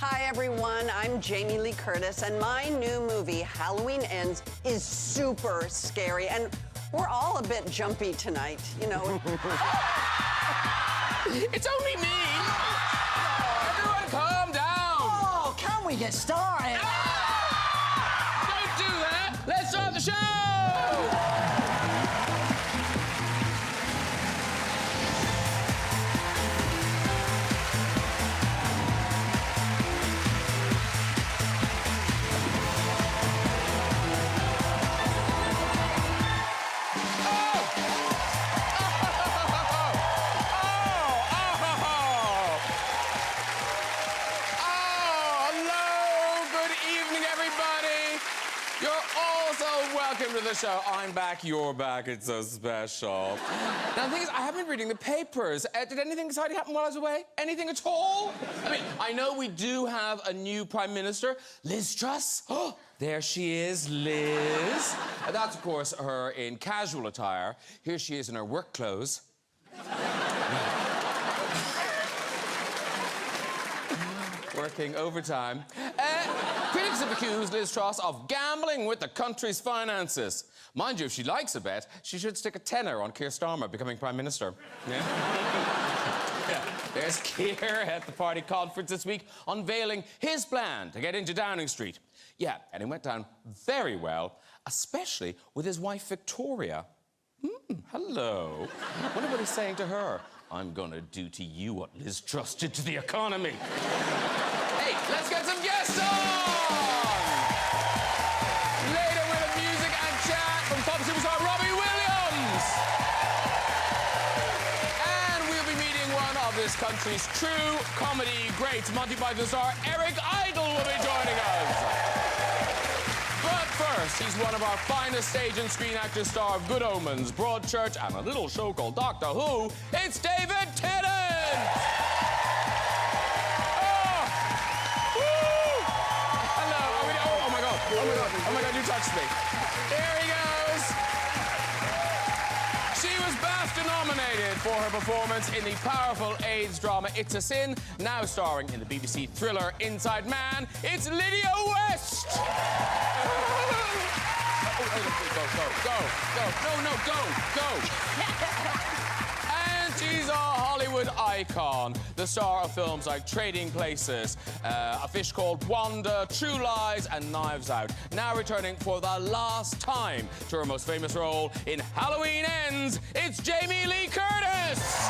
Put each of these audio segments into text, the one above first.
Hi, everyone. I'm Jamie Lee Curtis, and my new movie, Halloween Ends, is super scary. And we're all a bit jumpy tonight, you know. It's only me! Everyone calm down! Oh, can we get started? Don't do that! Let's start the show! Welcome to the show. I'm back, you're back. It's so special. Now, the thing is, I haven't been reading the papers. Did anything exciting happen while I was away? Anything at all? I mean, I know we do have a new Prime Minister, Liz Truss. Oh, there she is, Liz. That's, of course, her in casual attire. Here she is in her work clothes. Working overtime. Critics have accused Liz Truss of gambling with the country's finances. Mind you, if she likes a bet, she should stick a tenner on Keir Starmer becoming Prime Minister. Yeah. Yeah. There's Keir at the party conference this week unveiling his plan to get into Downing Street. Yeah, and it went down very well, especially with his wife, Victoria. Hello. I wonder what he's saying to her. I'm gonna do to you what Liz Truss did to the economy. Hey, let's get some guests on! Later with a music and chat from pop superstar Robbie Williams. And we'll be meeting one of this country's true comedy greats. Monty Python star Eric Idle will be joining us. But first, he's one of our finest stage and screen actors, star of Good Omens, Broadchurch, and a little show called Doctor Who. It's David Tennant! Oh my God, you touched me. There he goes. She was BAFTA nominated for her performance in the powerful AIDS drama It's a Sin, now starring in the BBC thriller Inside Man. It's Lydia West. Go. And she's a Hollywood icon, the star of films like Trading Places, A Fish Called Wanda, True Lies, and Knives Out. Now returning for the last time to her most famous role in Halloween Ends, it's Jamie Lee Curtis!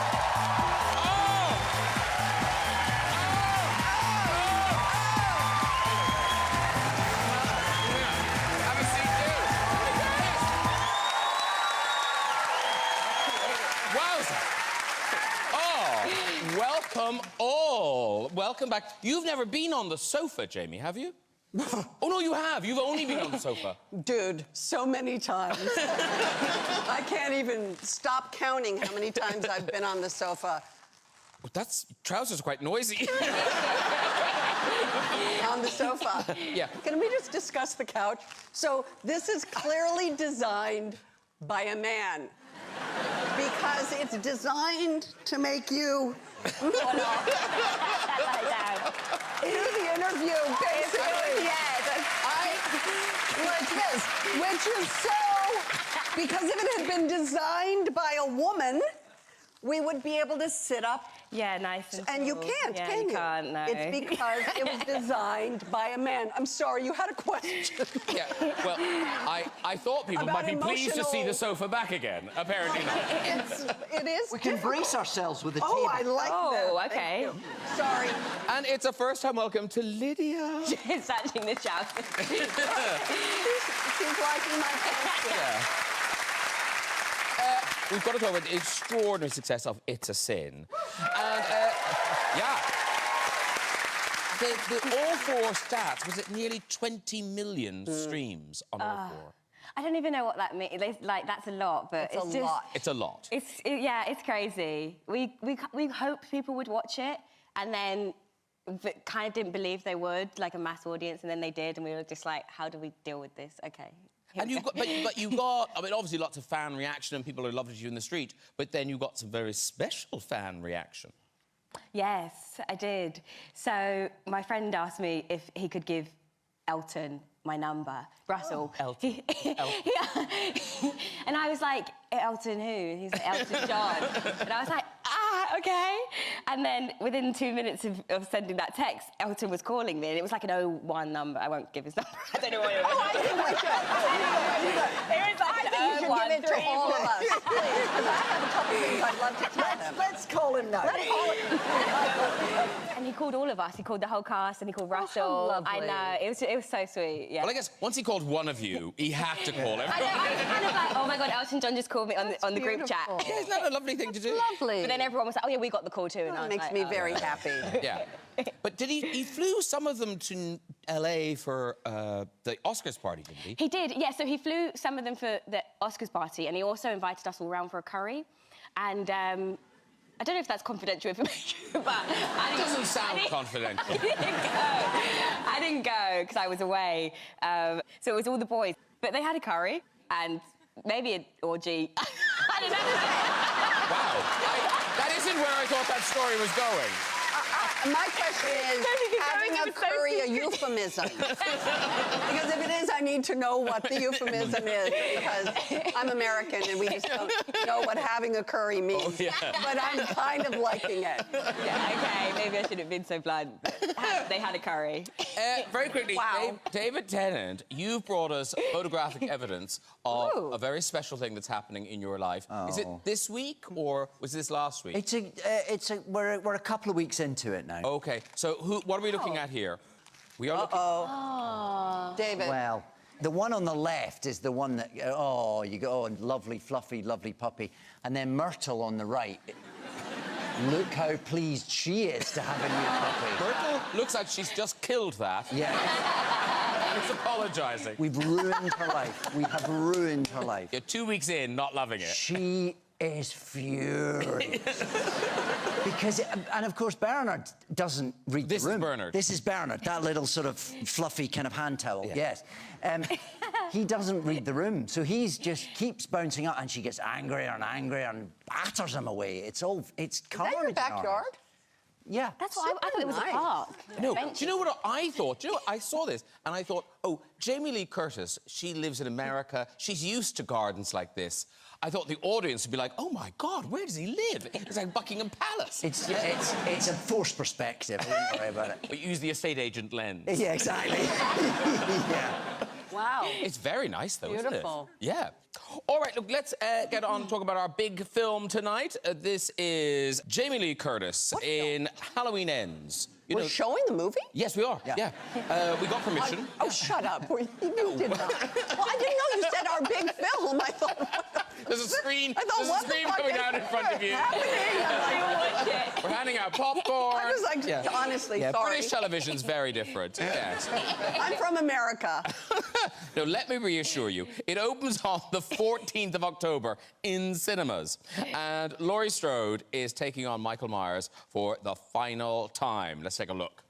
Have a seat, too. Wowza! Welcome all. Welcome back. You've never been on the sofa, Jamie, have you? Oh, no, you have. You've only been on the sofa. Dude, so many times. I can't even stop counting how many times I've been on the sofa. Well, trousers are quite noisy. On the sofa. Yeah. Can we just discuss the couch? So this is clearly designed by a man. Because it's designed to make you do the interview, basically. Yes. Like this, which is so... Because if it had been designed by a woman, we would be able to sit up. Yeah, nice and you cool. can't, yeah, can you? Can't, no. It's because it was designed by a man. I'm sorry, you had a question. Yeah, well, I thought people might be pleased to see the sofa back again. Apparently not. It is We can brace ourselves with a table. Oh, I like that. Oh, okay. Sorry. And it's a first-time welcome to Lydia. It's actually the shout. She's liking my question. Yeah. We've got to talk about the extraordinary success of It's a Sin. And, yeah. All four stats, was it nearly 20 million streams on all four? I don't even know what that means. Like, that's a lot, but It's a just... lot. It's a lot. Yeah, it's crazy. We hoped people would watch it, and then kind of didn't believe they would, like a mass audience, and then they did, and we were just like, how do we deal with this? Okay. And you've got, but you've got, I mean, obviously lots of fan reaction and people who loved you in the street, but then you got some very special fan reaction. Yes, I did. So my friend asked me if he could give Elton my number, Russell. Oh, Elton. And I was like, Elton who? He's like, Elton John. And I was like, okay. And then within 2 minutes of sending that text, Elton was calling me, and it was like an 01 number. I won't give his number. I don't know what it was. I think we should. It was like I think you should give it to all of us, please, because I have a couple things I'd love to tell him. Let's call him now. Let's call it. And he called all of us. He called the whole cast, and he called Russell. lovely. I know. It was so sweet. Yeah. Well, I guess once he called one of you, he had to call everyone. I know, I was kind of like, oh my God, Elton John just called me on the group chat. beautiful. Yeah, isn't that a lovely thing to do? Lovely. But then everyone was like, oh yeah, we got the call too. And I That was makes like, me oh. very happy. Yeah. But did he flew some of them to LA for the Oscars party, didn't he? He did, yeah. So he flew some of them for the Oscars party, and he also invited us all round for a curry. And I don't know if that's confidential information, but It doesn't sound confidential. I didn't go because I was away. So it was all the boys, but they had a curry and maybe an orgy. I don't know. Wow. That isn't where I thought that story was going. My question is, having a curry a euphemism? Because if it is, I need to know what the euphemism is, because I'm American and we just don't know what having a curry means. Oh, yeah. But I'm kind of liking it. Yeah, okay, maybe I shouldn't have been so blunt. But they had a curry. Very quickly, Wow. David Tennant, you've brought us photographic evidence of a very special thing that's happening in your life. Is it this week or was this last week? We're a couple of weeks into it now. Okay, so what are we looking at here? We are looking... David. Well, the one on the left is the one that, you go, lovely, fluffy, lovely puppy. And then Myrtle on the right. Look how pleased she is to have a new puppy. Myrtle looks like she's just killed that. Yeah. It's apologising. We've ruined her life. We have ruined her life. You're 2 weeks in, not loving it. She is furious. Because, and of course, Bernard doesn't read the room. This is Bernard. This is Bernard, that little sort of fluffy kind of hand towel, yes. He doesn't read the room, so he's just keeps bouncing up, and she gets angrier and angrier and batters him away. It's carnage. Is that your backyard? Yeah. That's what I thought it was Nice. a park. No, do you know what I thought? Do you know what? I saw this and I thought, oh, Jamie Lee Curtis, she lives in America. She's used to gardens like this. I thought the audience would be like, oh, my God, where does he live? It's like Buckingham Palace. It's a forced perspective. I wouldn't worry about it. But use the estate agent lens. Yeah, exactly. Yeah. Wow. It's very nice, though, Beautiful. isn't it? Yeah. All right, look, let's get on and talk about our big film tonight. This is Jamie Lee Curtis in Halloween Ends. You We're know- showing the movie? Yes, we are. Yeah. We got permission. Oh, shut up. You did not. Well, I didn't know you said our big film. I thought, what the... There's a screen. I thought, There's a what the screen fuck coming is down in front of you. happening? I'm like, We're handing out popcorn. I was like, honestly, sorry. British television's very different. Yes. I'm from America. No, let me reassure you. It opens on the 14th of October in cinemas. And Laurie Strode is taking on Michael Myers for the final time. Let's take a look.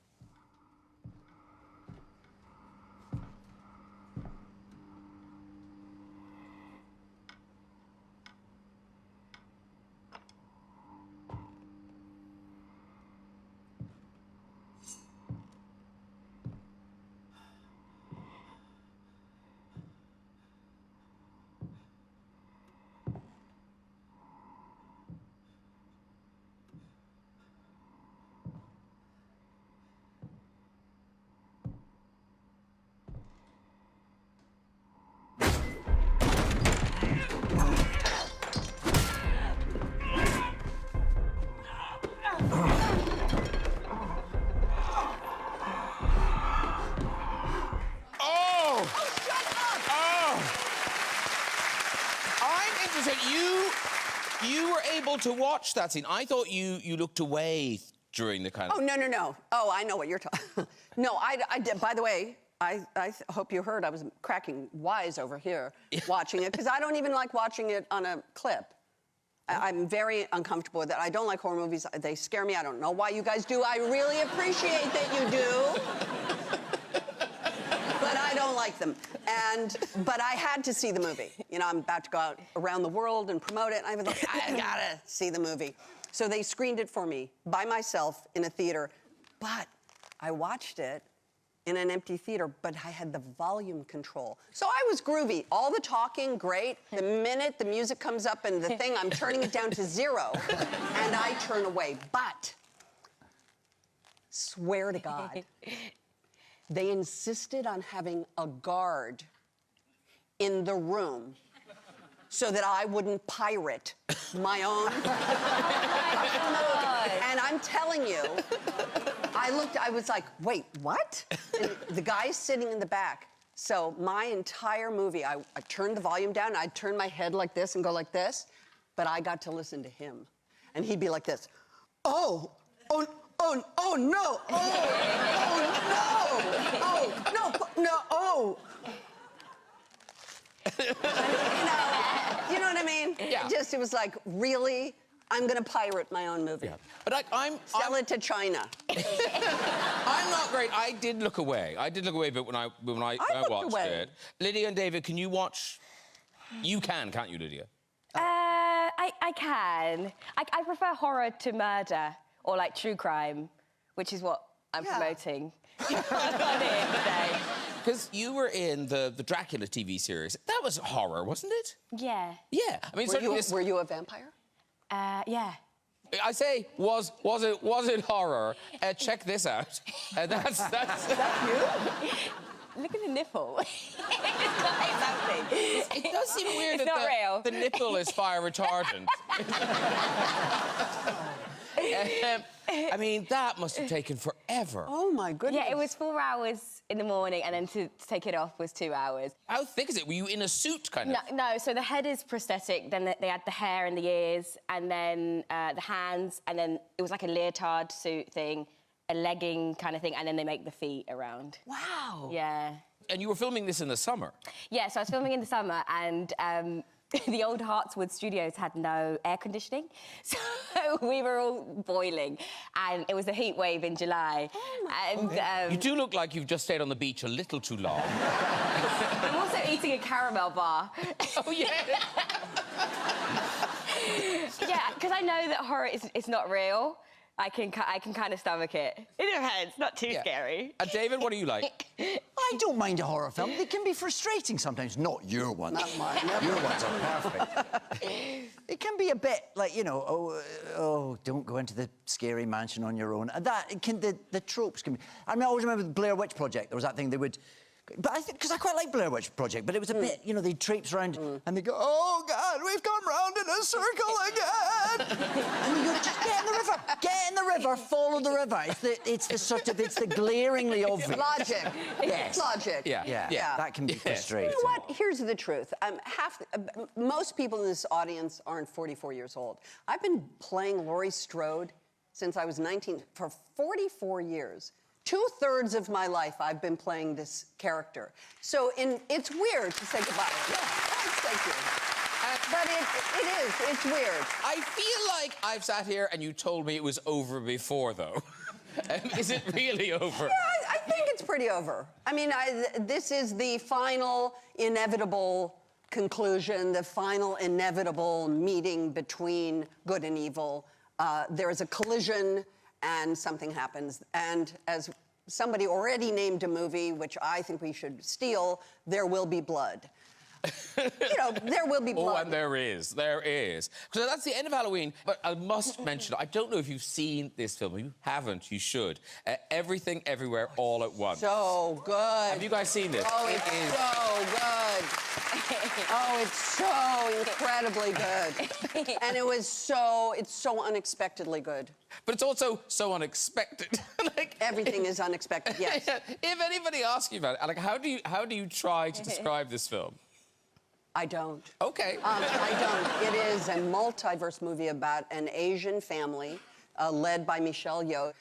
You were able to watch that scene. I thought you looked away during the kind of... Oh, no. Oh, I know what you're talking... No, I did. By the way, I hope you heard I was cracking wise over here watching it, because I don't even like watching it on a clip. I'm very uncomfortable with it. I don't like horror movies. They scare me. I don't know why you guys do. I really appreciate that you do. But I don't like them. But I had to see the movie. You know, I'm about to go out around the world and promote it. And I was like, I gotta see the movie. So they screened it for me by myself in a theater, but I watched it in an empty theater, but I had the volume control. So I was groovy. All the talking, great. The minute the music comes up and the thing, I'm turning it down to 0, and I turn away. But, swear to God, they insisted on having a guard in the room so that I wouldn't pirate my own. And I'm telling you, I was like, wait, what? And the guy's sitting in the back. So my entire movie, I turned the volume down, I'd turn my head like this and go like this, but I got to listen to him. And he'd be like this, oh no, oh no, oh. You know what I mean? Yeah. It was like, really? I'm gonna pirate my own movie. Yeah. But Sell it to China. I'm not great. I did look away. I did look away a bit when I looked watched away. it. Lydia and David, can you watch? You can, can't you, Lydia? I can. I prefer horror to murder or like true crime, which is what I'm promoting. Because you were in the Dracula TV series. That was horror, wasn't it? Yeah. Yeah. I mean, Were you a vampire? Yeah. I say, was it horror? Check this out. That's You? Look at the nipple. It's quite something. It does seem weird It's that not real. the nipple is fire retardant. I mean, that must have taken forever. Oh, my goodness. Yeah, it was 4 hours in the morning, and then to take it off was 2 hours. How thick is it? Were you in a suit, kind of? No, so the head is prosthetic, then they had the hair and the ears, and then the hands, and then it was like a leotard suit thing, a legging kind of thing, and then they make the feet around. Wow. Yeah. And you were filming this in the summer? Yeah, so I was filming in the summer, and the old Hartswood studios had no air conditioning, so we were all boiling, and it was a heat wave in July. And you do look like you've just stayed on the beach a little too long. I'm also eating a caramel bar. Oh, yeah. Yeah, because I know that horror is not real. I can kind of stomach it. In your head, it's not too scary. And David, what do you like? I don't mind a horror film. They can be frustrating sometimes. Not your ones. Not mine. Your ones are perfect. It can be a bit like, you know, oh, don't go into the scary mansion on your own. And the tropes can be... I mean, I always remember the Blair Witch Project. There was that thing they would... But I think, because I quite like Blair Witch Project, but it was a bit, you know, they'd traipse around and they go, oh, God, we've come round in a circle again. And you go, just get in the river. Get in the river, follow the river. It's the glaringly obvious. Logic. Yes. Logic. Yeah. That can be frustrating. You know what? Here's the truth. Most people in this audience aren't 44 years old. I've been playing Laurie Strode since I was 19, for 44 years. 2/3 of my life, I've been playing this character. So it's weird to say goodbye. Yeah, thank you. But it is. It's weird. I feel like I've sat here and you told me it was over before, though. Is it really over? Yeah, I think it's pretty over. I mean, this is the final inevitable conclusion, the final inevitable meeting between good and evil. There is a collision and something happens. And as somebody already named a movie, which I think we should steal, There Will Be Blood. You know, there will be blood. Oh, and there is. Because that's the end of Halloween. But I must mention, I don't know if you've seen this film. If you haven't, you should. Everything, Everywhere, All at Once. So good. Have you guys seen this? Oh, it's so good. Oh, it's so incredibly good. And it's so unexpectedly good. But it's also so unexpected. Like, everything is unexpected, yes. If anybody asks you about it, like, how do you try to describe this film? I don't. Okay. I don't. It is a multiverse movie about an Asian family led by Michelle Yeoh,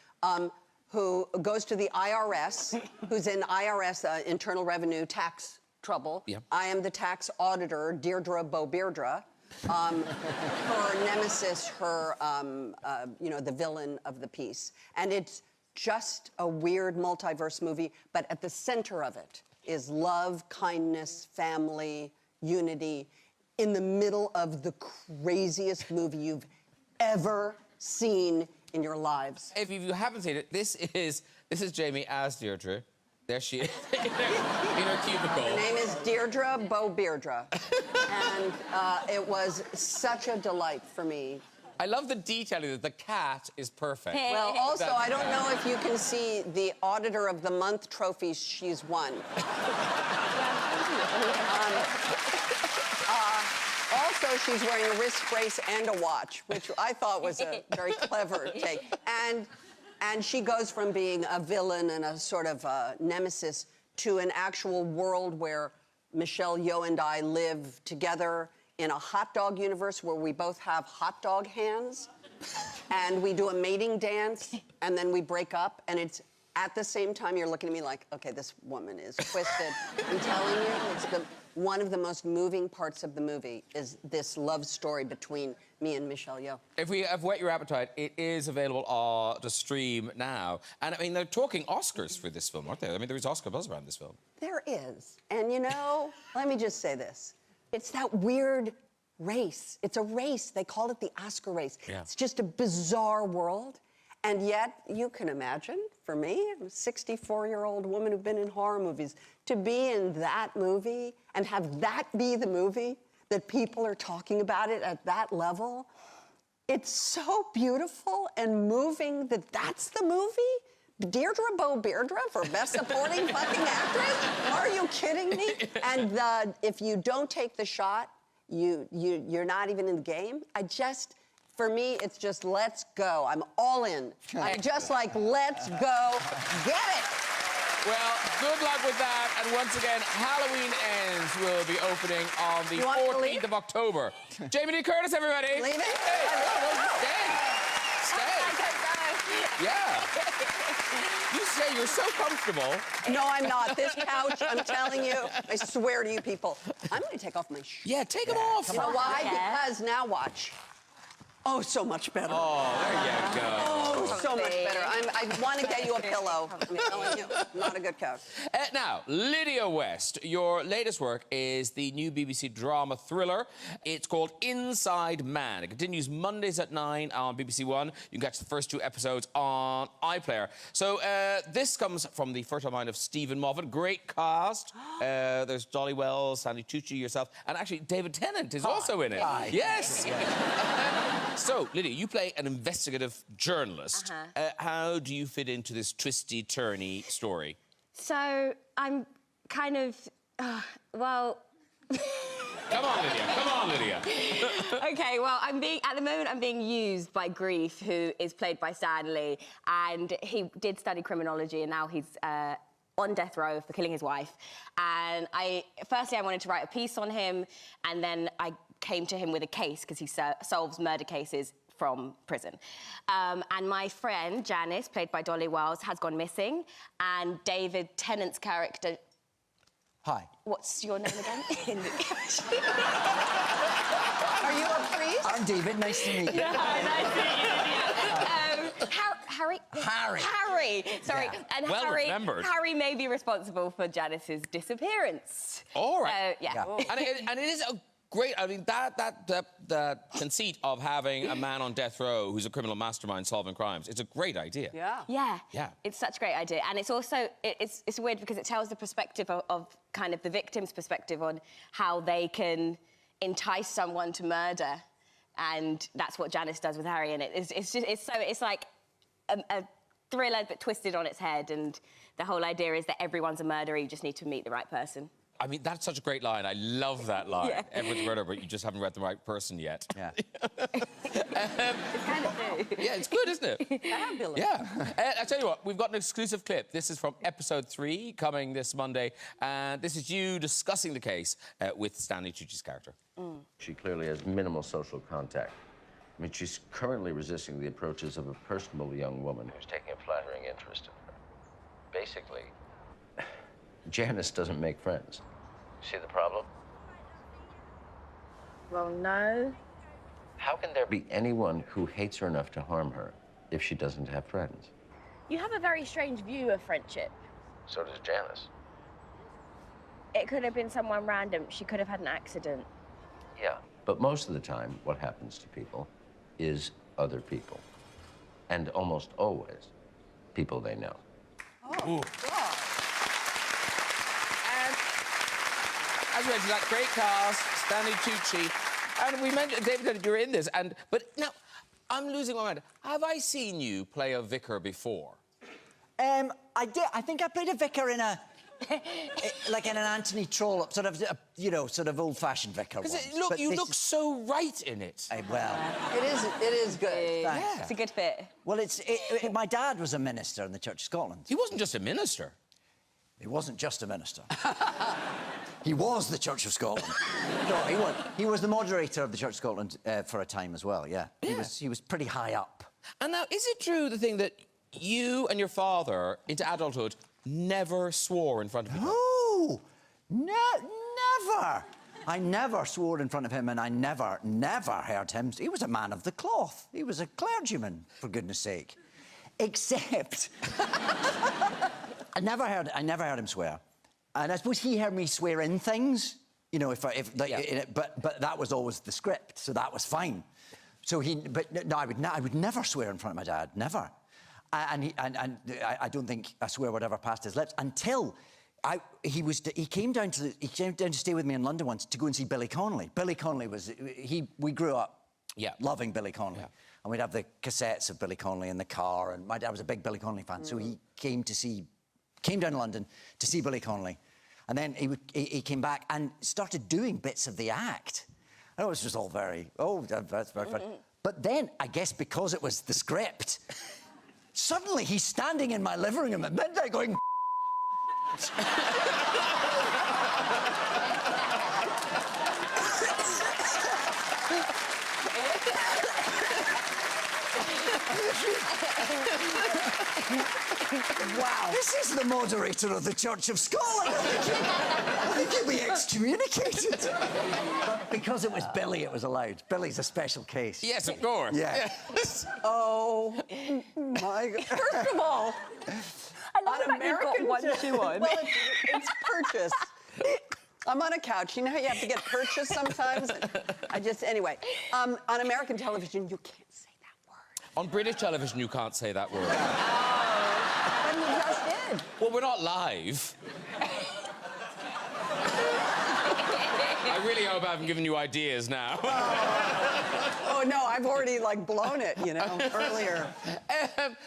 who goes to the IRS, who's in IRS, Internal Revenue tax trouble. Yeah. I am the tax auditor, Deirdre Beardra. Her nemesis, you know, the villain of the piece. And it's just a weird multiverse movie, but at the center of it is love, kindness, family, unity, in the middle of the craziest movie you've ever scene in your lives. If you haven't seen it, this is Jaime as Deirdre. There she is in her cubicle. Her name is Deirdre Beardra. And it was such a delight for me. I love the detailing that the cat is perfect. Well, also, I don't know if you can see the Auditor of the Month trophies she's won. Also, she's wearing a wrist brace and a watch, which I thought was a very clever take. And she goes from being a villain and a sort of nemesis to an actual world where Michelle Yeoh and I live together in a hot dog universe where we both have hot dog hands. And we do a mating dance, and then we break up, and it's at the same time you're looking at me like, okay, this woman is twisted. I'm telling you, it's one of the most moving parts of the movie is this love story between me and Michelle Yeoh. If we have whet your appetite, it is available to stream now. And I mean, they're talking Oscars for this film, aren't they? I mean, there is Oscar buzz around this film. There is. And you know, let me just say this. It's that weird race. It's a race. They call it the Oscar race. Yeah. It's just a bizarre world. And yet, you can imagine, for me, I'm a 64-year-old woman who's been in horror movies, to be in that movie and have that be the movie that people are talking about it at that level, it's so beautiful and moving that that's the movie? Deirdre Beardra for Best Supporting fucking Actress? Are you kidding me? And if you don't take the shot, you're not even in the game. For me, it's just let's go. I'm all in. I'm just like, let's go. Get it. Well, good luck with that. And once again, Halloween Ends will be opening on the 14th of October. Jamie Lee Curtis, everybody. Leave it? Hey. Stay. Yeah. You say you're so comfortable. No, I'm not. This couch, I'm telling you, I swear to you people, I'm going to take off my shoes. Yeah, take them off. You know why? Because now watch. Oh, so much better. Oh, there you go. Oh, so much better. I want to get you a pillow. I'm telling you, not a good couch. Now, Lydia West, your latest work is the new BBC drama thriller. It's called Inside Man. It continues Mondays at 9 on BBC One. You can catch the first 2 episodes on iPlayer. So this comes from the fertile mind of Stephen Moffat. Great cast. There's Dolly Wells, Sandy Tucci, yourself, and actually David Tennant is also in it. Hi. Yes. So, Lydia, you play an investigative journalist. How do you fit into this twisty-turny story? So, I'm kind of, well... Come on, Lydia. Come on, Lydia. Okay, well, at the moment, I'm being used by Grief, who is played by Stanley, and he did study criminology, and now he's on death row for killing his wife. And firstly, I wanted to write a piece on him, and then I came to him with a case because he solves murder cases from prison. And my friend, Janice, played by Dolly Wells, has gone missing, and David Tennant's character... Hi. What's your name again? Are you a priest? I'm David. Nice to meet you. Nice to meet you. Harry. Sorry. Yeah. And well remembered. Harry may be responsible for Janice's disappearance. All right. Yeah. And it is a great. I mean, that conceit of having a man on death row who's a criminal mastermind solving crimes. It's a great idea. Yeah. Yeah. It's such a great idea, and it's also it's weird because it tells the perspective of kind of the victim's perspective on how they can entice someone to murder, and that's what Janice does with Harry. And it's like a thriller but twisted on its head, and the whole idea is that everyone's a murderer. You just need to meet the right person. I mean, that's such a great line. I love that line. Yeah. Everyone's a murderer, but you just haven't read the right person yet. Yeah. It's kind of true. Yeah, it's good, isn't it? Fabulous. Yeah. I tell you what, we've got an exclusive clip. This is from episode 3, coming this Monday, and this is you discussing the case with Stanley Tucci's character. She clearly has minimal social contact. I mean, she's currently resisting the approaches of a personable young woman who's taking a flattering interest in her. Basically, Janice doesn't make friends. See the problem? Well, no. How can there be anyone who hates her enough to harm her if she doesn't have friends? You have a very strange view of friendship. So does Janice. It could have been someone random. She could have had an accident. Yeah, but most of the time, what happens to people is other people. and almost always people they know. And as we mentioned, that great cast, Stanley Tucci, and we mentioned, David Tennant, you're in this, but now, I'm losing my mind. Have I seen you play a vicar before? I did. I think I played a vicar in a... like in an Anthony Trollope, sort of, you know, sort of old-fashioned vicar once. Look, you look so right in it. Well... It is good. Yeah. It's a good fit. Well, my dad was a minister in the Church of Scotland. He wasn't just a minister. He wasn't just a minister. He was the Church of Scotland. No, he wasn't. He was the moderator of the Church of Scotland for a time as well, yeah. He was pretty high up. And now, is it true, the thing that you and your father, into adulthood, never swore in front of people? No! Never! I never swore in front of him, and I never heard him. He was a man of the cloth. He was a clergyman, for goodness sake. Except... I never heard him swear. And I suppose he heard me swear in things, you know, but that was always the script, so that was fine. So but no, I would never swear in front of my dad, never. And I don't think a swear word ever passed his lips until he came down to stay with me in London once to go and see Billy Connolly. Billy Connolly we grew up loving Billy Connolly. Yeah. And we'd have the cassettes of Billy Connolly in the car, and my dad was a big Billy Connolly fan, so he came down to London to see Billy Connolly. And then he came back and started doing bits of the act. And it was just all very, that's very fun. But then, I guess because it was the script, suddenly he's standing in my living room at midnight going... Wow. This is the moderator of the Church of Scotland. I think he'll be excommunicated. But because it was Billy, it was allowed. Billy's a special case. Yes, of course. Yeah. Yes. Oh, my God. First of all, I love the fact you've got one shoe on. Well, it's purchase. I'm on a couch. You know how you have to get purchase sometimes? Anyway, on American television, you can't say that word. On British television, you can't say that word. But you just did. Well, we're not live. I really hope I haven't given you ideas now. Oh, no, I've already, like, blown it, you know, earlier.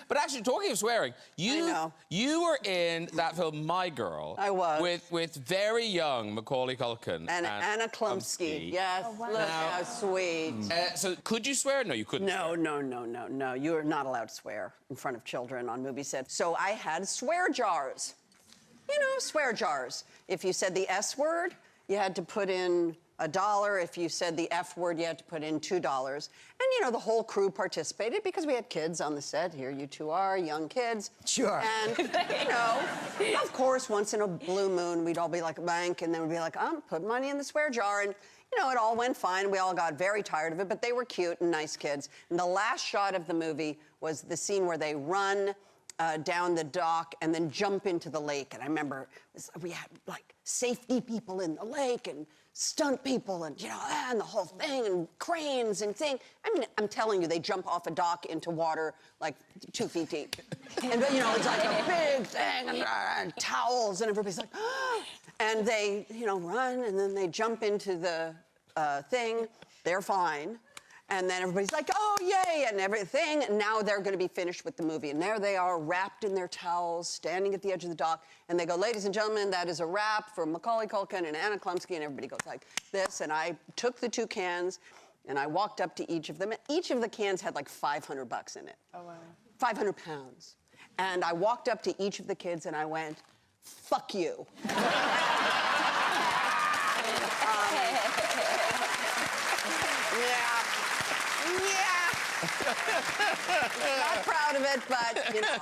But actually, talking of swearing, you were in that film, My Girl. I was. With very young Macaulay Culkin. And Anna Klumsky. Yes, Oh, wow. look how sweet. So could you swear? No, you couldn't. No. You are not allowed to swear in front of children on movie sets. So I had swear jars. You know, swear jars. If you said the S word, you had to put in $1. If you said the F word, you had to put in $2. And, you know, the whole crew participated because we had kids on the set. Here you two are, young kids. Sure. And, you know, of course, once in a blue moon, we'd all be like a bank, and then we'd be like, put money in the swear jar. And, you know, it all went fine. We all got very tired of it, but they were cute and nice kids. And the last shot of the movie was the scene where they run down the dock and then jump into the lake. And I remember we had, like, safety people in the lake and stunt people and, you know, and the whole thing and cranes and thing. I mean, I'm telling you, they jump off a dock into water like 2 feet deep. And, you know, it's like a big thing and towels and everybody's like, ah. And they, you know, run and then they jump into the thing. They're fine. And then everybody's like, oh, yay, and everything. And now they're going to be finished with the movie. And there they are, wrapped in their towels, standing at the edge of the dock. And they go, ladies and gentlemen, that is a wrap for Macaulay Culkin and Anna Klumsky. And everybody goes like this. And I took the 2 cans, and I walked up to each of them. And each of the cans had like $500 in it. Oh, wow. 500 pounds. And I walked up to each of the kids, and I went, fuck you. Not proud of it, but, you know,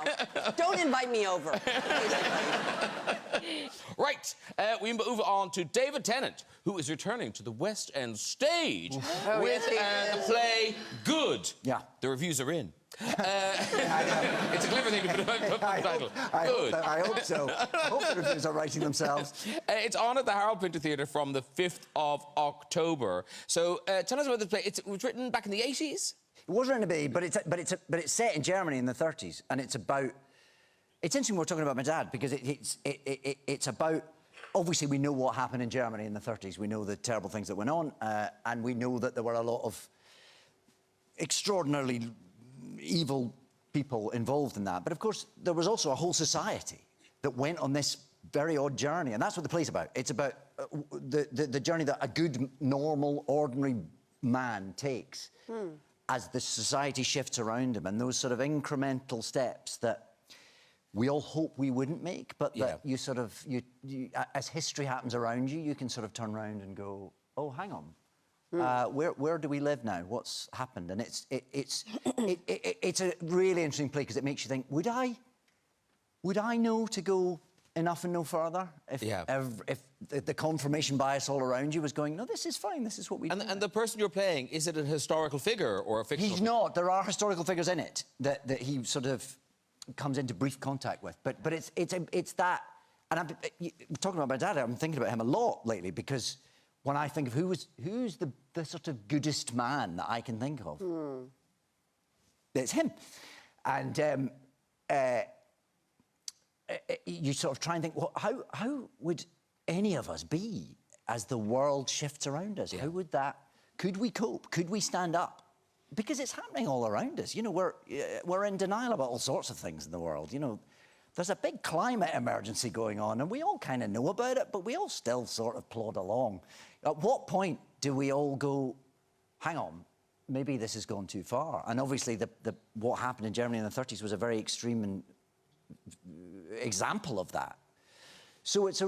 don't invite me over, basically. Right, we move on to David Tennant, who is returning to the West End stage with the play Good. Yeah. The reviews are in. It's a clever thing to put the title. Good. I hope so. I hope the reviews are writing themselves. It's on at the Harold Pinter Theatre from the 5th of October. So tell us about the play. It was written back in the 80s? It was written about, but it's set in Germany in the 30s, and it's about. It's interesting we're talking about my dad because it's about. Obviously, we know what happened in Germany in the 30s. We know the terrible things that went on, and we know that there were a lot of extraordinarily evil people involved in that. But of course, there was also a whole society that went on this very odd journey, and that's what the play's about. It's about the journey that a good, normal, ordinary man takes as the society shifts around him, and those sort of incremental steps that we all hope we wouldn't make, but that you sort of, as history happens around you, you can sort of turn around and go, oh, hang on. Where do we live now? What's happened? And it's a really interesting play because it makes you think: would I know to go enough and no further if the confirmation bias all around you was going, no, this is fine, this is what we do. And the person you're playing, is it a historical figure or a fictional? He's not. There are historical figures in it that he sort of comes into brief contact with, but it's that. And I'm talking about my dad. I'm thinking about him a lot lately because when I think of who's the sort of goodest man that I can think of, it's him. And you sort of try and think, well, how would any of us be as the world shifts around us? How would that? Could we cope? Could we stand up? Because it's happening all around us. You know, we're in denial about all sorts of things in the world. You know, there's a big climate emergency going on, and we all kind of know about it, but we all still sort of plod along. At what point do we all go, hang on, maybe this has gone too far? And obviously, what happened in Germany in the 30s was a very extreme example of that. So it's a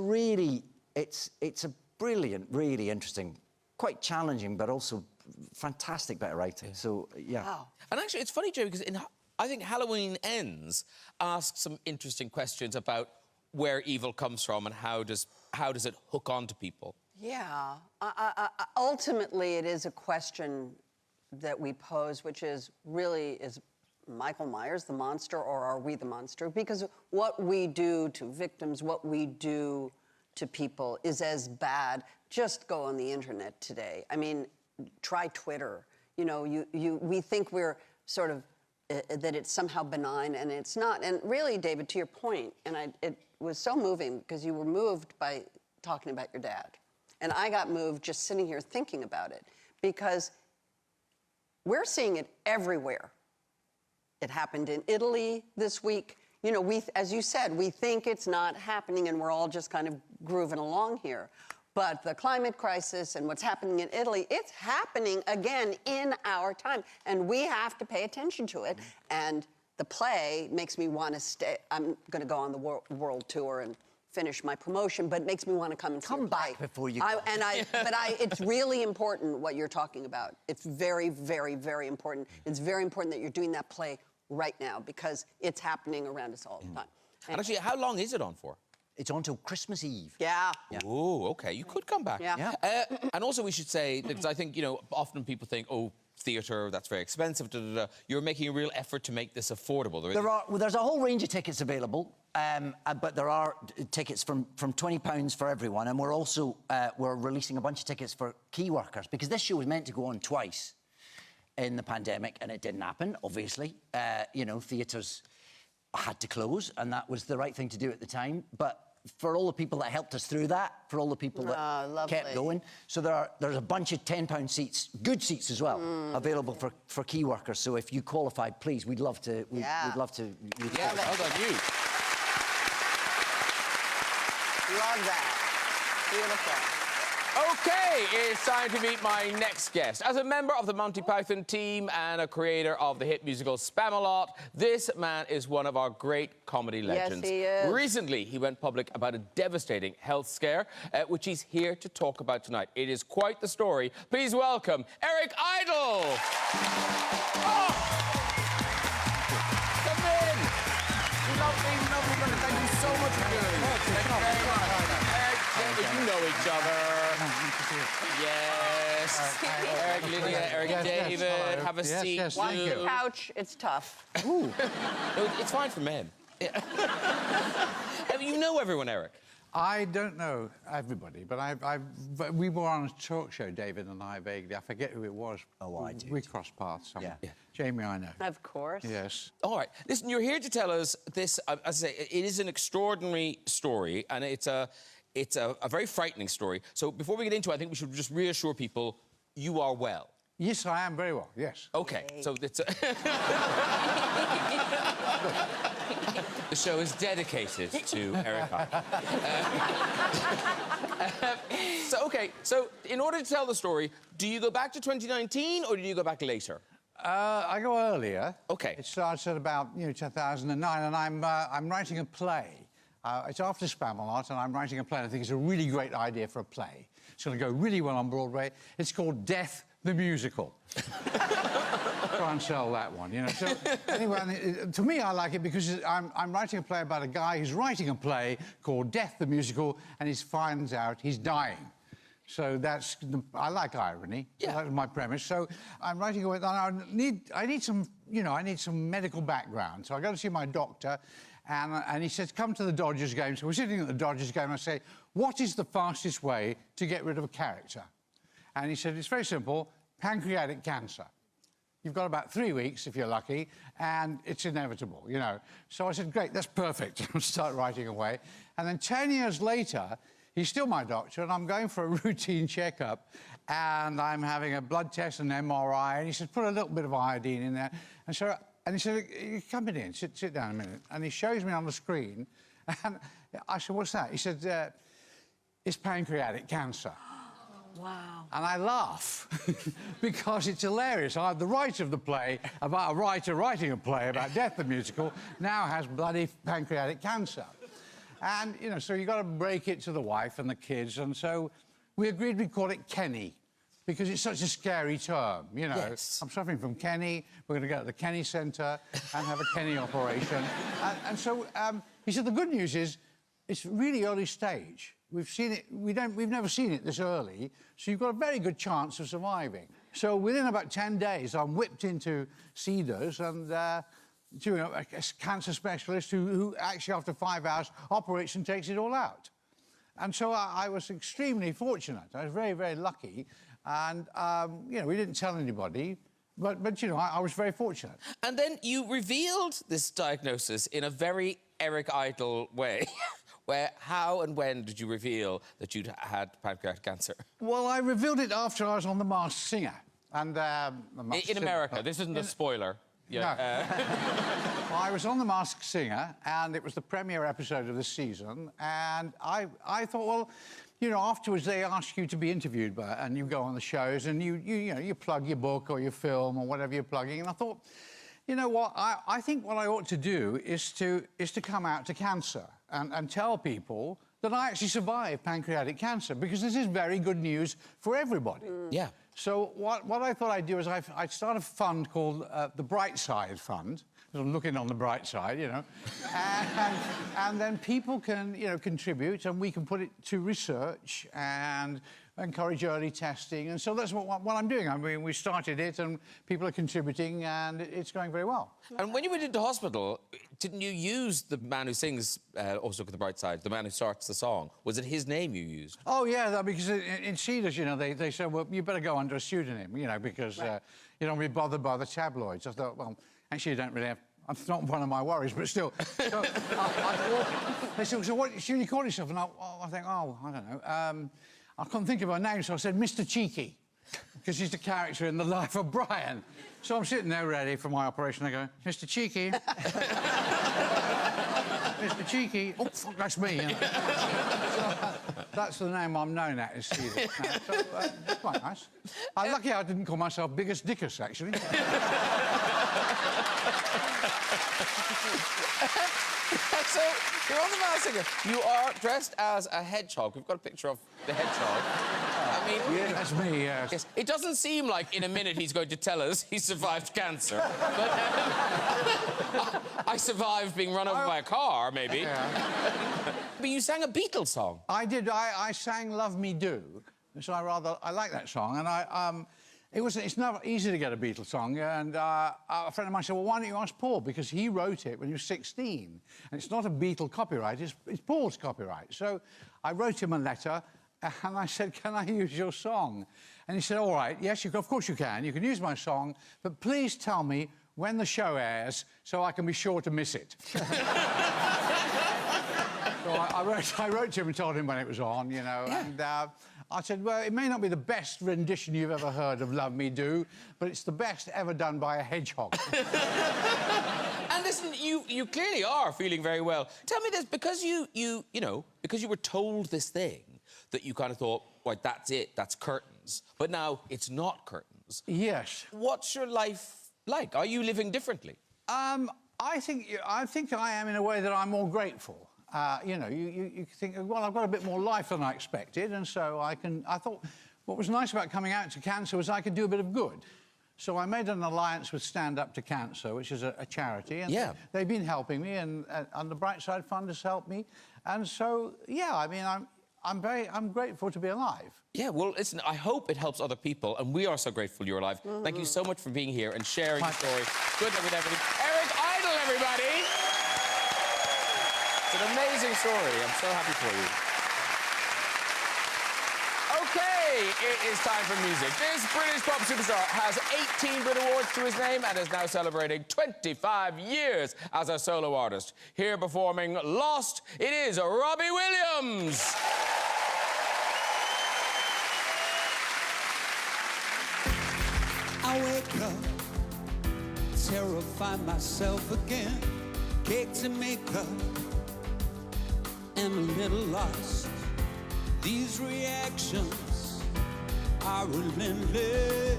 a brilliant, really interesting, quite challenging, but also fantastic bit of writing. So yeah. Wow. And actually, it's funny, Joe, because I think Halloween Ends asks some interesting questions about where evil comes from and how does it hook on to people. Yeah. Ultimately, it is a question that we pose, which is really, is Michael Myers the monster, or are we the monster? Because what we do to victims, what we do to people is as bad. Just go on the internet today. I mean, try Twitter. You know, we think we're sort of, that it's somehow benign, and it's not. And really, David, to your point, and it was so moving because you were moved by talking about your dad. And I got moved just sitting here thinking about it, because we're seeing it everywhere. It happened in Italy this week. You know, as you said, we think it's not happening and we're all just kind of grooving along here. But the climate crisis and what's happening in Italy, it's happening again in our time. And we have to pay attention to it. And the play makes me want to stay. I'm going to go on the world tour and finish my promotion, but it makes me want to come and come back before you go. It's really important what you're talking about. It's very, very, very important. It's very important that you're doing that play right now because it's happening around us all the time. And actually, how long is it on for? It's on till Christmas Eve. Yeah. Oh, okay. You could come back. Yeah. And also, we should say, because I think, you know, often people think, oh, theatre, that's very expensive. Da, da, da. You're making a real effort to make this affordable. There's a whole range of tickets available, but there are tickets from £20 for everyone, and we're also we're releasing a bunch of tickets for key workers because this show was meant to go on twice in the pandemic, and it didn't happen. Obviously, you know, theatres had to close, and that was the right thing to do at the time. But for all the people that helped us through that, for all the people that kept going. So there's a bunch of £10 seats, good seats as well, available for key workers. So if you qualified, please, we'd love to. We'd love to. Yeah, well done, you. Love that. Beautiful. OK, it's time to meet my next guest. As a member of the Monty Python team and a creator of the hit musical Spamalot, this man is one of our great comedy legends. Yes, he is. Recently, he went public about a devastating health scare, which he's here to talk about tonight. It is quite the story. Please welcome Eric Idle. Oh! Come in. Lovely. Thank you so much for doing this. Thank you very much. You know each other. Yes. Eric, Lydia, Eric, David, have a seat. Yes, thank you. Couch, it's tough. Ooh. No, it's fine for men. Yeah. You know everyone, Eric. I don't know everybody, but we were on a talk show, David and I, vaguely. I forget who it was. Oh, I do. We crossed paths somewhere. Yeah. Jaime, I know. Of course. Yes. All right. Listen, you're here to tell us this. As I say, it is an extraordinary story, and it's a very frightening story. So before we get into it, I think we should just reassure people you are well. Yes, I am very well, yes. Okay, so it's the show is dedicated to Erica. So in order to tell the story, do you go back to 2019 or do you go back later? I go earlier. Okay. It starts at about 2009, and I'm writing a play. It's after Spamalot, and I'm writing a play. I think it's a really great idea for a play. It's going to go really well on Broadway. It's called Death the Musical. Try and sell that one, So anyway, to me, I like it because I'm writing a play about a guy who's writing a play called Death the Musical, and he finds out he's dying. So I like irony. Yeah. So that's my premise. So I'm writing away. I need some, I need some medical background. So I go to see my doctor, and he says, come to the Dodgers game. So we're sitting at the Dodgers game, and I say, what is the fastest way to get rid of a character? And he said, it's very simple, pancreatic cancer. You've got about 3 weeks, if you're lucky, and it's inevitable, So I said, great, that's perfect. I'll start writing away. And then 10 years later, he's still my doctor, and I'm going for a routine checkup, and I'm having a blood test and MRI, and he said, put a little bit of iodine in there. And he said, come in, sit down a minute. And he shows me on the screen, and I said, what's that? He said, it's pancreatic cancer. Wow. And I laugh because it's hilarious. The writer of the play, about a writer writing a play about Death the Musical, now has bloody pancreatic cancer. And, so you've got to break it to the wife and the kids. And so we agreed we'd call it Kenny because it's such a scary term, Yes. I'm suffering from Kenny. We're going to go to the Kenny Centre and have a Kenny operation. And so he said, the good news is it's really early stage. We've seen it, we've never seen it this early, so you've got a very good chance of surviving. So within about 10 days, I'm whipped into Cedars and a cancer specialist who actually, after 5 hours, operates and takes it all out. And so I was extremely fortunate. I was very, very lucky. And, we didn't tell anybody, but I was very fortunate. And then you revealed this diagnosis in a very Eric Idle way. How and when did you reveal that you'd had pancreatic cancer? Well, I revealed it after I was on The Masked Singer. And, in America, this isn't a spoiler. Yeah, no. I was on The Masked Singer, and it was the premiere episode of the season, and I thought, well, afterwards they ask you to be interviewed, and you go on the shows, and you plug your book or your film or whatever you're plugging, and I thought, you know what, I think what I ought to do is to come out to cancer and tell people that I actually survived pancreatic cancer, because this is very good news for everybody. Yeah. So what I thought I'd do is I'd start a fund called the Bright Side Fund. I'm looking on the bright side, and then people can, contribute, and we can put it to research and encourage early testing. And so that's what I'm doing. I mean, we started it, and people are contributing, and it's going very well. And when you went into hospital, didn't you use the man who sings Also Look at the Bright Side, the man who starts the song? Was it his name you used? Oh, yeah, because in Cedars, they said, well, you better go under a pseudonym, because you don't want to be bothered by the tabloids. I thought, well, actually, you don't really have... It's not one of my worries, but still. So they said, so what should you call yourself? And I think, I don't know. I couldn't think of a name, so I said Mr. Cheeky, because he's the character in The Life of Brian. So I'm sitting there ready for my operation. I go, Mr. Cheeky. Mr. Cheeky. Oh, fuck, that's me. So, that's the name I'm known at, is Cedar. So, quite nice. I'm lucky I didn't call myself Biggest Dickus, actually. So, you're on The Masked Singer. You are dressed as a hedgehog. We've got a picture of the hedgehog. I mean... Yeah, that's me, yes. Yes. It doesn't seem like in a minute he's going to tell us he survived cancer. But I survived being run over by a car, maybe. Yeah. But you sang a Beatles song. I did. I sang Love Me Do, so I like that song. And it's not easy to get a Beatles song. And a friend of mine said, well, why don't you ask Paul? Because he wrote it when he was 16. And it's not a Beatle copyright, it's Paul's copyright. So I wrote him a letter, And I said, can I use your song? And he said, all right, yes, of course you can. You can use my song, but please tell me when the show airs so I can be sure to miss it. So I wrote to him and told him when it was on, you know, and I said, well, it may not be the best rendition you've ever heard of Love Me Do, but it's the best ever done by a hedgehog. And listen, you clearly are feeling very well. Tell me this, because you know, because you were told this thing, that you kind of thought, right, that's it, that's curtains, but now it's not curtains. Yes. What's your life like? Are you living differently? I think I am in a way that I'm more grateful. You know, you think, well, I've got a bit more life than I expected, and so I thought what was nice about coming out to cancer was I could do a bit of good. So I made an alliance with Stand Up to Cancer, which is a charity, and they've been helping me, and the Bright Side Fund has helped me, and so yeah, I mean, I'm grateful to be alive. Yeah, well, listen, I hope it helps other people, and we are so grateful you're alive. Thank you so much for being here and sharing your story. Good luck with everything. Eric Idle, everybody! It's an amazing story. I'm so happy for you. OK, it is time for music. This British pop superstar has 18 Brit Awards to his name and is now celebrating 25 years as a solo artist. Here performing Lost, it is Robbie Williams. I wake up, terrify myself again, cake to make up, and a little lost. These reactions are relentless,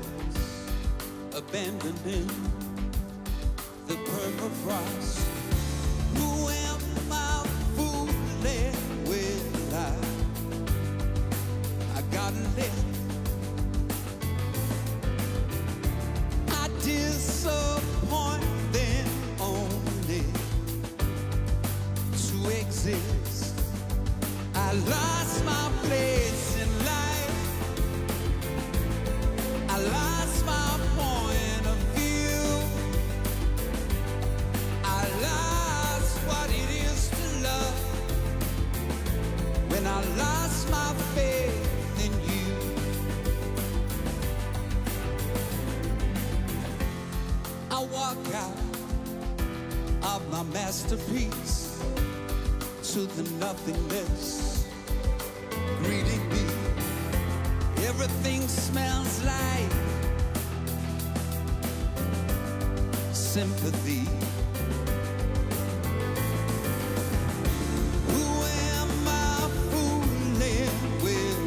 abandoning the permafrost. Who am I fooling with? I gotta live. I disappoint them only to exist. I lost my place in life. I lost my point of view. I lost what it is to love. When I lost my faith in you. I walk out of my masterpiece to the nothingness greeting me. Everything smells like sympathy. Who am I fooling with?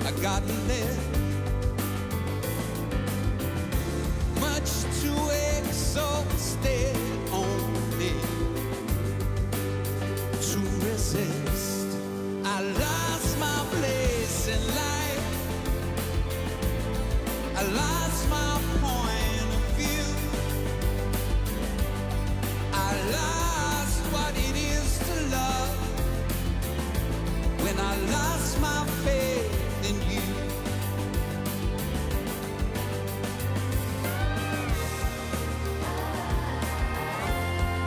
I gotta live. Much too exhausted only to resist. I lost my place in life. I lost my point of view. I lost what it is to love. When I lost my faith in you.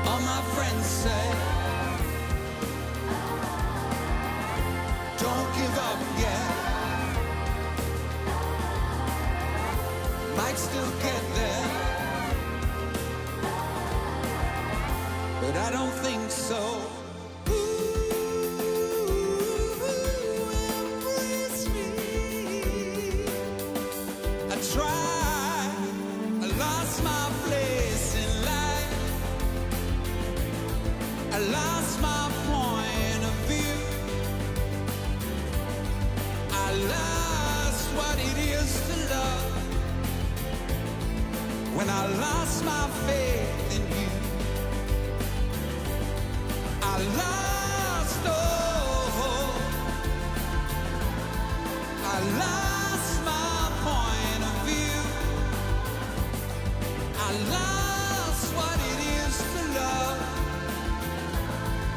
All my friends say, don't give up yet. Might still get there, but I don't think so. Embrace me. I tried, I lost my place in life. I lost my point of view. I lost what it is to love. When I lost my faith in you. I lost, oh, I lost my point of view. I lost what it is to love.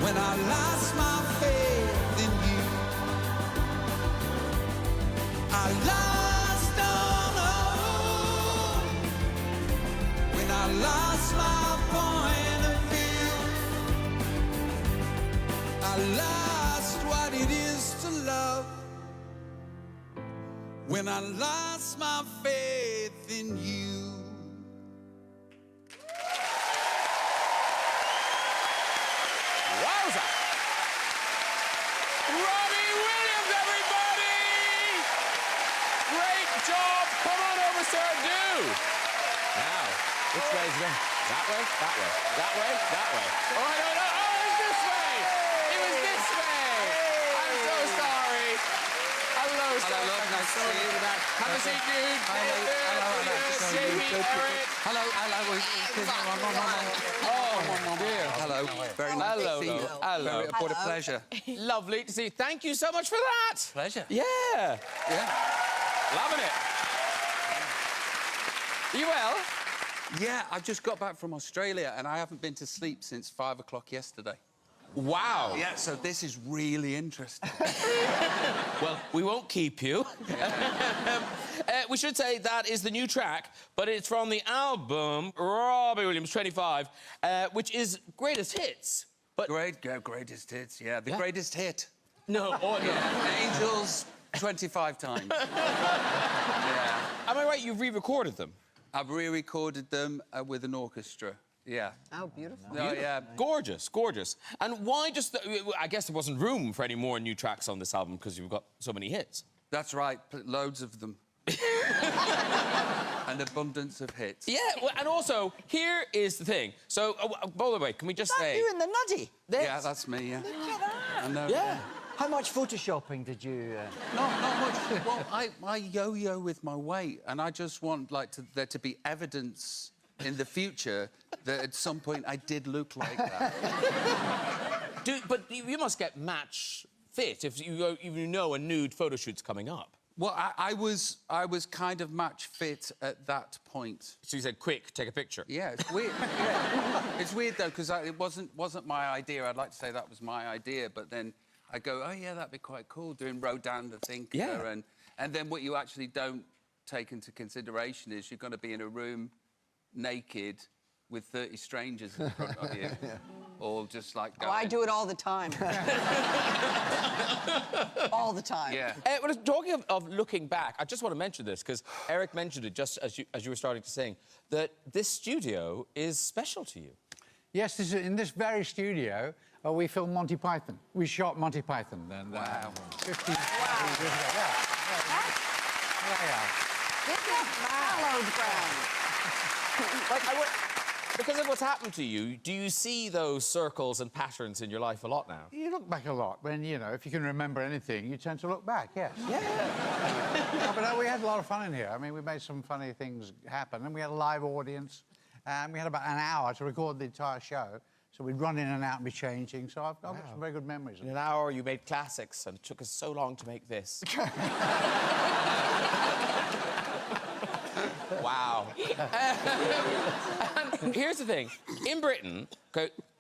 When I lost my faith in you. I lost, oh, no. When I lost my point of view. I lost what it is to love. When I lost my faith in you. Wowza! Robbie Williams, everybody! Great job. Come on over, sir. Do. Now, which way is it? That way, that way, that way, that way. Oh, no, no. Oh, it was this way. It was this way. I'm so sorry. Hello, sir. Hello, love. Nice to see you. Have a seat, dude. Hello. Jamie, Eric. Hello. Oh, dear. Hello. Very nice Hello, to see you. hello. What a pleasure. Lovely to see you. Thank you so much for that. Pleasure. Yeah. Yeah. Loving it. You well? Yeah, I've just got back from Australia and I haven't been to sleep since 5 o'clock yesterday. Wow. Yeah, so this is really interesting. Well, we won't keep you. We should say that is the new track, but it's from the album Robbie Williams 25, which is Greatest Hits. But Greatest hits, yeah. The greatest hit. no, oh, Yeah. Angels 25 times. Yeah. Am I right? You've re-recorded them. I've re-recorded them with an orchestra. Yeah. Oh, beautiful. Oh, yeah. Gorgeous, gorgeous. And why just... I guess there wasn't room for any more new tracks on this album because you've got so many hits. That's right. Loads of them. An abundance of hits. Yeah, well, and also, here is the thing. So, by the way, can we just say... You and the nutty. Yeah, that's me, yeah. Look at that. I know. Yeah. How much photoshopping did you... Not much. Well, I yo-yo with my weight, and I just want, like, there to be evidence in the future that at some point I did look like that. But you must get match fit if you know a nude photo shoot's coming up. Well, I was kind of match fit at that point. So you said, quick, take a picture. Yeah, it's weird. Yeah. It's weird, though, because it wasn't my idea. I'd like to say that was my idea, but then I go, oh, yeah, that'd be quite cool, doing Rodin the Thinker. Yeah. And then what you actually don't take into consideration is you're going to be in a room naked with 30 strangers in front of you. All just like going... Oh, I do it all the time. All the time. Yeah. Well, talking of looking back, I just want to mention this, because Eric mentioned it just as you were starting to sing, that this studio is special to you. Yes, in this very studio, we filmed Monty Python. We shot Monty Python. And, Wow. 50 years ago. Yeah. This is hallowed ground. Because of what's happened to you, do you see those circles and patterns in your life a lot now? You look back a lot when, you know, if you can remember anything, you tend to look back, yes. Yeah. No, but we had a lot of fun in here. I mean, we made some funny things happen, and we had a live audience, and we had about an hour to record the entire show. So we'd run in and out and be changing, so I've got some very good memories of In it. an hour, you made classics, and it took us so long to make this. Wow. And here's the thing. In Britain,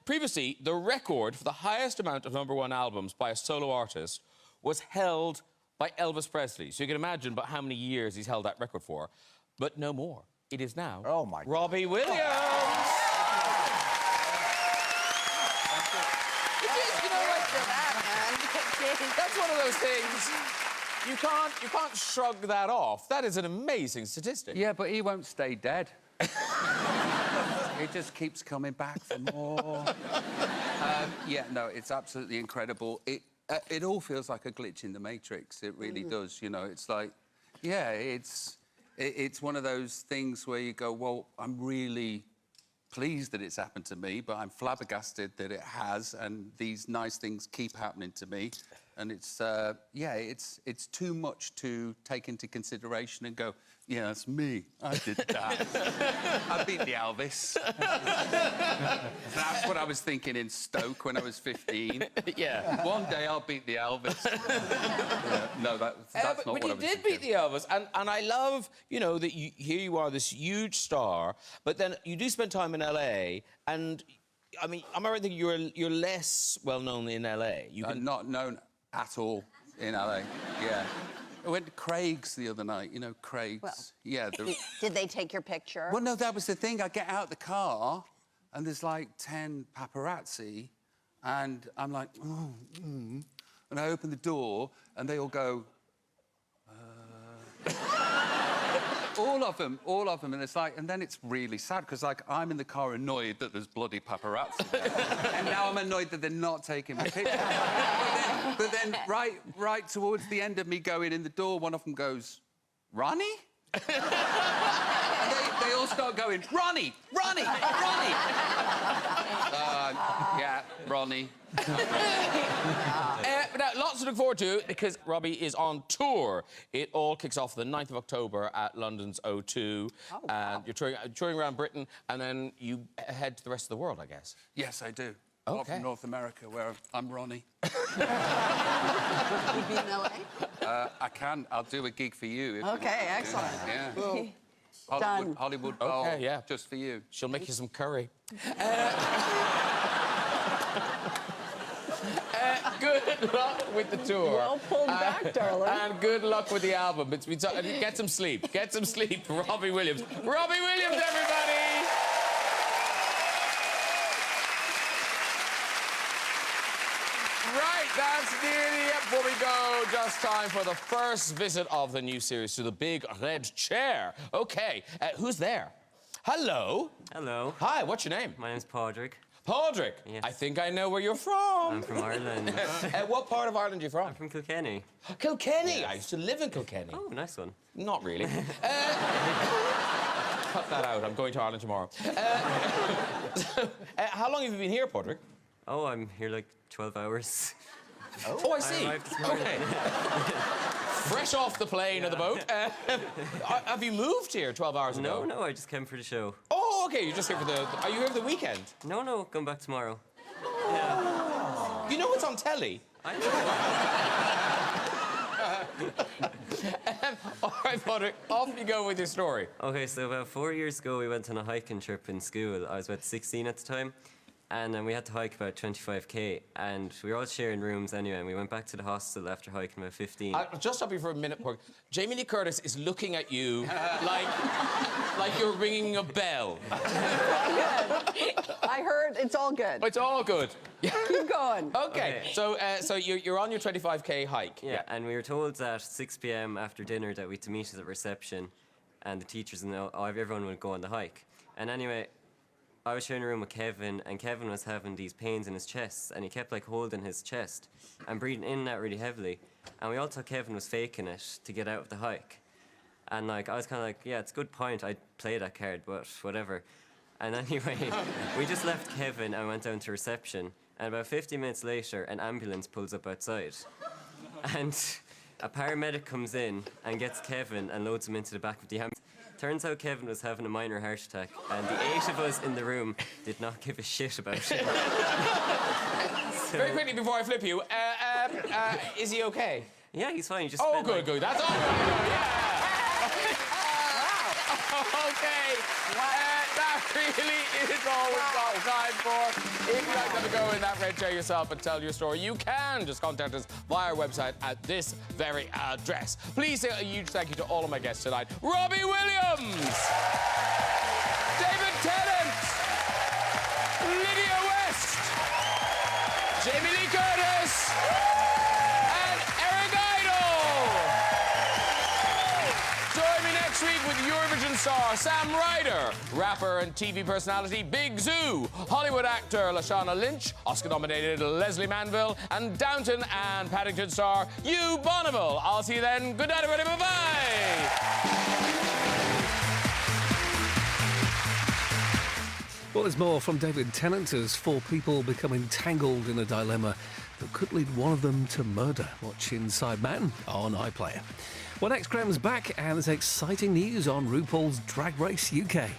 previously, the record for the highest amount of #1 albums by a solo artist was held by Elvis Presley. So you can imagine about how many years he's held that record for. But no more. It is now Robbie Williams. You know, like, that's one of those things. You can't shrug that off. That is an amazing statistic. Yeah, but he won't stay dead. He just keeps coming back for more. Yeah, no, it's absolutely incredible. It all feels like a glitch in the Matrix. It really does. You know, it's like, yeah, it's one of those things where you go, well, I'm really pleased that it's happened to me, but I'm flabbergasted that it has, and these nice things keep happening to me. And it's, yeah, it's too much to take into consideration and go, yeah, that's me. I did that. I beat the Elvis. That's what I was thinking in Stoke when I was 15. Yeah. One day I'll beat the Elvis. No, that's not what I was But you did beat the Elvis, and I love, you know, that here you are, this huge star, but then you do spend time in LA, and I mean, am I right thinking you're less well known in LA? Not known at all in LA. Yeah. I went to Craig's the other night. You know, Craig's. Well, yeah. Did they take your picture? Well, no, that was the thing. I get out of the car, and there's like 10 paparazzi, and I'm like, And I open the door, and they all go, all of them, and it's like, and then it's really sad because like I'm in the car annoyed that there's bloody paparazzi there. And now I'm annoyed that they're not taking my picture. but then right towards the end of me going in the door, one of them goes, Ronnie? And they all start going, Ronnie, Ronnie, Ronnie. Yeah, Ronnie. Now, lots to look forward to because Robbie is on tour. It all kicks off the 9th of October at London's O2. Oh, wow. And you're touring around Britain, and then you head to the rest of the world, I guess. Yes, I do. Okay. Apart from North America, where I'm Ronnie. You'd be in LA? I can. I'll do a gig for you. If Okay, excellent. Yeah. Well, Hollywood done. Bowl, Okay, yeah. just for you. She'll make you some curry. Good luck with the tour. Well pulled back, darling. And good luck with the album. Get some sleep. Get some sleep. Robbie Williams. Robbie Williams, everybody! Right, that's nearly it. Before we go, just time for the first visit of the new series to the big red chair. Okay, who's there? Hello. Hello. Hi, what's your name? My name's Padraig. Padraig. Yes. I think I know where you're from. I'm from Ireland. What part of Ireland are you from? I'm from Kilkenny. Kilkenny. I used to live in Kilkenny. Oh, nice one. Not really. Cut that out. I'm going to Ireland tomorrow. How long have you been here, Padraig? Oh, I'm here like 12 hours. Oh, I see. arrived this morning. Okay. Fresh off the plane or the boat. Have you moved here 12 hours ago? No, I just came for the show. Oh, okay. You're just here for the... Are you here for the weekend? No, come back tomorrow. You know what's on telly? I know. All right, Padraig, off you go with your story. Okay, so about 4 years ago, we went on a hiking trip in school. I was about 16 at the time. And then we had to hike about 25k, and we were all sharing rooms anyway, and we went back to the hostel after hiking about 15. I'll just stop you for a minute, Padraig. Jamie Lee Curtis is looking at you like you're ringing a bell. I heard it's all good. It's all good. Keep going. Okay. So you're on your 25k hike. Yeah, and we were told at 6 p.m. after dinner that we had to meet at the reception, and the teachers and everyone would go on the hike. And anyway, I was sharing a room with Kevin, and Kevin was having these pains in his chest, and he kept like holding his chest and breathing in and out really heavily. And we all thought Kevin was faking it to get out of the hike. And like I was kind of like, yeah, it's a good point. I'd play that card, but whatever. And anyway, we just left Kevin and went down to reception. And about 50 minutes later, an ambulance pulls up outside. And a paramedic comes in and gets Kevin and loads him into the back of the ambulance. Turns out Kevin was having a minor heart attack, and the 8 of us in the room did not give a shit about it. Very quickly before I flip you, is he okay? Yeah, he's fine. He just Oh, spent, good, good. That's all right. Yeah. Okay. That really is all we've got time for. If you'd like to have a go in that red chair yourself and tell your story, you can just contact us via our website at this very address. Please say a huge thank you to all of my guests tonight. Robbie Williams, David Tennant, Lydia West, Jamie Lee Curtis, and Eric Idle. Join me next week with Eurovision star Sam Ryder, rapper and TV personality Big Zoo, Hollywood actor Lashana Lynch, Oscar-nominated Leslie Manville, and Downton and Paddington star Hugh Bonneville. I'll see you then. Good night, everybody. Bye-bye. Well, there's more from David Tennant as 4 people become entangled in a dilemma that could lead one of them to murder. Watch Inside Man on iPlayer. Well, next, Graham's back, and there's exciting news on RuPaul's Drag Race UK.